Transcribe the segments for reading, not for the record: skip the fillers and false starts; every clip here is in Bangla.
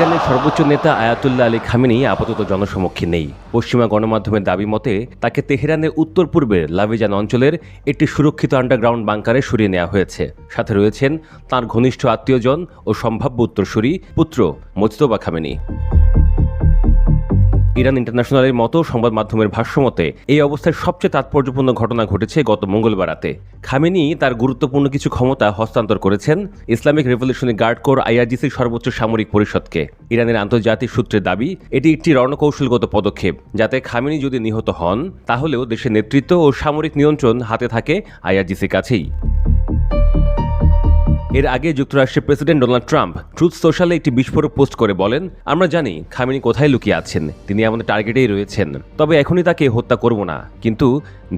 ইরানের সর্বোচ্চ নেতা আয়াতুল্লাহ আলী খামেনি আপাতত জনসমক্ষে নেই। পশ্চিমা গণমাধ্যমের দাবি মতে তাকে তেহরানের উত্তর পূর্বের লাভিজান অঞ্চলের একটি সুরক্ষিত আন্ডারগ্রাউন্ড বাংকারে সরিয়ে নেওয়া হয়েছে। সাথে রয়েছেন তাঁর ঘনিষ্ঠ আত্মীয়জন ও সম্ভাব্য উত্তরসূরি পুত্র মোজতবা খামেনি। ইরান ইন্টারন্যাশনালের মতো সংবাদ মাধ্যমের ভাষ্যমতে এই অবস্থায় সবচেয়ে তাৎপর্যপূর্ণ ঘটনা ঘটেছে গত মঙ্গলবার রাতে। খামেনি তার গুরুত্বপূর্ণ কিছু ক্ষমতা হস্তান্তর করেছেন ইসলামিক রেভলিউশনারি গার্ড কোর আইআরজিসির সর্বোচ্চ সামরিক পরিষদকে। ইরানের আন্তর্জাতিক সূত্রের দাবি এটি একটি রণকৌশলগত পদক্ষেপ, যাতে খামেনি যদি নিহত হন তাহলেও দেশের নেতৃত্ব ও সামরিক নিয়ন্ত্রণ হাতে থাকে আইআরজিসির কাছেই। এর আগে যুক্তরাষ্ট্রের প্রেসিডেন্ট ডোনাল্ড ট্রাম্প ট্রুথ সোশ্যালে একটি বিস্ফোরক পোস্ট করে বলেন, আমরা জানি খামেনি কোথায় লুকিয়ে আছেন, তিনি আমাদের টার্গেটেই রয়েছেন, তবে এখনই তাকে হত্যা করব না, কিন্তু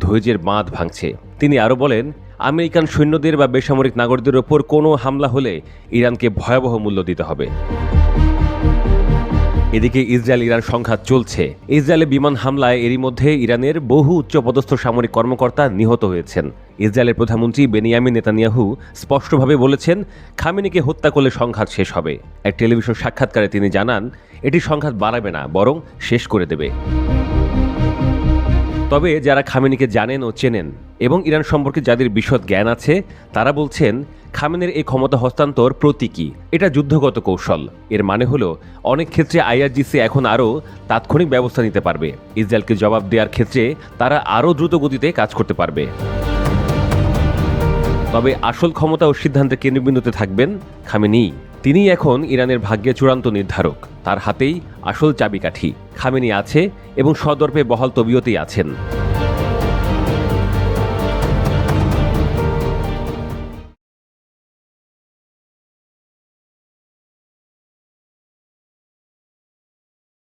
ধৈর্যের বাঁধ ভাঙছে। তিনি আরও বলেন, আমেরিকান সৈন্যদের বা বেসামরিক নাগরিকদের ওপর কোনো হামলা হলে ইরানকে ভয়াবহ মূল্য দিতে হবে। এদিকে ইসরায়েল ইরান সংঘাত চলছে। ইসরায়েলের বিমান হামলায় এরই মধ্যে ইরানের বহু উচ্চপদস্থ সামরিক কর্মকর্তা নিহত হয়েছেন। ইসরায়েলের প্রধানমন্ত্রী বেনিয়ামিন নেতানিয়াহু স্পষ্টভাবে বলেছেন, খামেনিকে হত্যা করলে সংঘাত শেষ হবে। এক টেলিভিশন সাক্ষাৎকারে তিনি জানান, এটি সংঘাত বাড়াবে না, বরং শেষ করে দেবে। তবে যারা খামেনিকে জানেন ও চেনেন এবং ইরান সম্পর্কে যাদের বিশদ জ্ঞান আছে, তারা বলছেন খামেনির এই ক্ষমতা হস্তান্তর প্রতীকী, এটা যুদ্ধগত কৌশল। এর মানে হলো অনেক ক্ষেত্রে আইআরজিসি এখন আরও তাৎক্ষণিক ব্যবস্থা নিতে পারবে। ইসরায়েলকে জবাব দেওয়ার ক্ষেত্রে তারা আরও দ্রুত গতিতে কাজ করতে পারবে। তবে আসল ক্ষমতা ও সিদ্ধান্তের কেন্দ্রবিন্দুতে থাকবেন খামেনি। তিনি এখন ইরানের ভাগ্যের চূড়ান্ত নির্ধারক। তার হাতেই আসল চাবিকাঠি। খামেনি আছে এবং সদর্পে বহাল তবিয়তেই আছেন।